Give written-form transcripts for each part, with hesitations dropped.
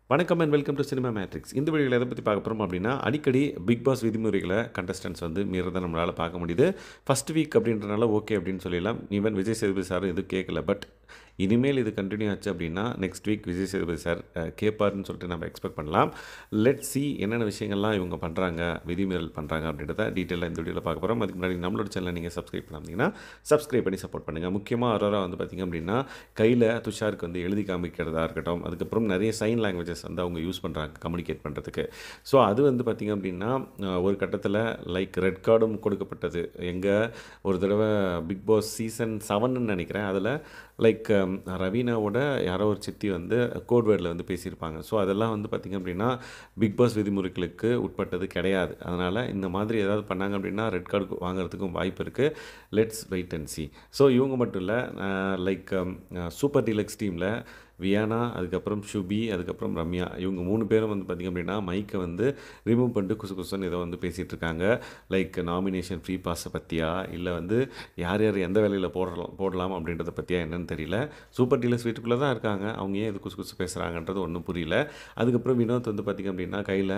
வணக்கம் and welcome to cinema matrix. இந்த வீடியோவில் எதை பற்றி பார்க்க போகிறோம் அப்படின்னா, அடிக்கடி பிக் பாஸ் விதிமுறைகளை கண்டஸ்டன்ட்ஸ் வந்து மீறதை நம்மளால் பார்க்க முடியுது. ஃபர்ஸ்ட் வீக் அப்படின்றனால ஓகே அப்படின்னு சொல்லிடலாம். ஈவன் விஜய் சேதுபதி சாரும் எதுவும் கேட்கல. பட் இனிமேல் இது கண்டினியூ ஆச்சு அப்படின்னா next week Vijay Sethupathi sir கேட்பாருன்னு சொல்லிட்டு நம்ம எக்ஸ்பெக்ட் பண்ணலாம். லெட் சி என்னென்ன விஷயங்கள்லாம் இவங்க பண்ணுறாங்க, விதிமீறல் பண்ணுறாங்க அப்படின்றத டீட்டெயிலாக இந்த வீடியோவில் பார்க்க போகிறோம். அதுக்கு முன்னாடி நம்மளோட சேனலை நீங்கள் சப்ஸ்கிரைப் பண்ணாமீங்கன்னா சப்ஸ்கிரைப் பண்ணி சப்போர்ட் பண்ணுங்கள். முக்கியமாக அரோரா வந்து பார்த்திங்க அப்படின்னா கையில் துஷாருக்கு வந்து எழுதி காமிக்கிறதா இருக்கட்டும், அதுக்கப்புறம் நிறைய சைன் லாங்குவேஜஸ் வந்து அவங்க யூஸ் பண்ணுறாங்க கம்யூனிகேட் பண்ணுறதுக்கு. ஸோ அது வந்து பார்த்திங்க அப்படின்னா ஒரு கட்டத்தில் லைக் ரெட் கார்டும் கொடுக்கப்பட்டது. எங்கே ஒரு தடவை பிக் பாஸ் சீசன் 7ன்னு நினைக்கிறேன். அதில் லைக் ரவீனாவோட யாரோ ஒரு சித்தி வந்து கோட்வேர்டில் வந்து பேசியிருப்பாங்க. ஸோ அதெல்லாம் வந்து பார்த்திங்க அப்படின்னா பிக் பாஸ் விதிமுறைகளுக்கு உட்பட்டது கிடையாது. அதனால் இந்த மாதிரி ஏதாவது பண்ணாங்க அப்படின்னா ரெட் கார்டு வாங்குறதுக்கும் வாய்ப்பு இருக்குது. Let's wait and see. So இவங்க மட்டும் இல்லை, லைக் சூப்பர் டீலக்ஸ் டீமில் வியானா, அதுக்கப்புறம் ஷுபி, அதுக்கப்புறம் ரம்யா, இவங்க 3 பேரும் வந்து பார்த்திங்க அப்படின்னா மைக்கை வந்து ரிமூவ் பண்ணிட்டு குசு குசுன்னு ஏதோ வந்து பேசிகிட்டு இருக்காங்க. லைக் நாமினேஷன் ஃப்ரீ பாஸை பற்றியா, இல்லை வந்து யார் யார் எந்த வேலையில் போடலாம் அப்படின்றத பற்றியா என்னன்னு தெரியல. சூப்பர் டீலர்ஸ் வீட்டுக்குள்ளே தான் இருக்காங்க. அவங்க ஏன் இது குசு குசு பேசுகிறாங்கன்றது ஒன்றும் புரியல. அதுக்கப்புறம் வினோத் வந்து பார்த்திங்க அப்படின்னா கையில்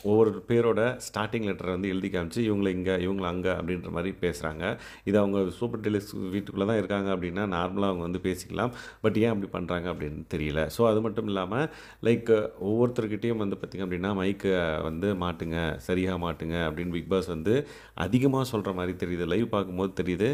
ஒவ்வொரு பேரோட ஸ்டார்டிங் லெட்டரை வந்து எழுதி காமிச்சு இவங்களை இங்கே இவங்களை அங்கே அப்படின்ற மாதிரி பேசுகிறாங்க. இது அவங்க சூப்பர் டீலர்ஸ் வீட்டுக்குள்ளே தான் இருக்காங்க அப்படின்னா நார்மலாக அவங்க வந்து பேசிக்கலாம். பட் ஏன் அப்படி பண்ணுறாங்க அப்படின்னு தெரியல. ஸோ அது மட்டும் இல்லாமல் லைக் ஒவ்வொருத்தர்கிட்டையும் வந்து பார்த்திங்க அப்படின்னா மைக்கை வந்து மாட்டுங்க, சரியாக மாட்டுங்க அப்படின்னு பிக் பாஸ் வந்து அதிகமாக சொல்கிற மாதிரி தெரியுது. லைவ் பார்க்கும்போது தெரியுது.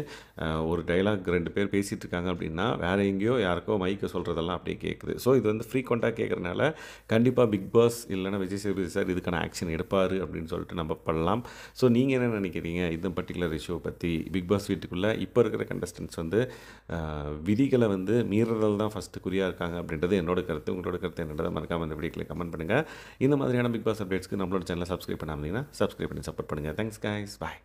ஒரு டைலாக் 2 பேர் பேசிகிட்டு இருக்காங்க அப்படின்னா வேறு எங்கேயோ யாருக்கோ மைக்கை சொல்கிறதெல்லாம் அப்படியே கேட்குது. ஸோ இது வந்து ஃப்ரீக்வெண்ட்டாக கேட்குறனால கண்டிப்பாக பிக் பாஸ் இல்லைனா விஜய் சேதுபதி சார் இதுக்கான ஆக்ஷன் எடுப்பார் அப்படின்னு சொல்லிட்டு நம்ம பண்ணலாம். ஸோ நீங்கள் என்ன நினைக்கிறீங்க இந்த பர்டிகுலர் இஷ்யூவை பற்றி? பிக் பாஸ் வீட்டுக்குள்ளே இப்போ இருக்கிற கண்டஸ்டன்ட்ஸ் வந்து விதிகளை வந்து மீறுதல் தான் ஃபஸ்ட்டு குறியாக இருக்காங்க அப்படின்றது என்னோட கருத்து. உங்களோட கருத்து என்னன்றதை மறக்காமல் இந்த வீடியோவில் கமெண்ட் பண்ணுங்கள். இந்த மாதிரியான பிக் பாஸ் அப்டேட்ஸ்க்கு நம்மளோட சேனலை சப்ஸ்கிரைப் பண்ணாமல் சப்ஸ்கிரைப் பண்ணி சப்போர்ட் பண்ணுங்கள். தேங்க்ஸ் கைஸ், பாய்.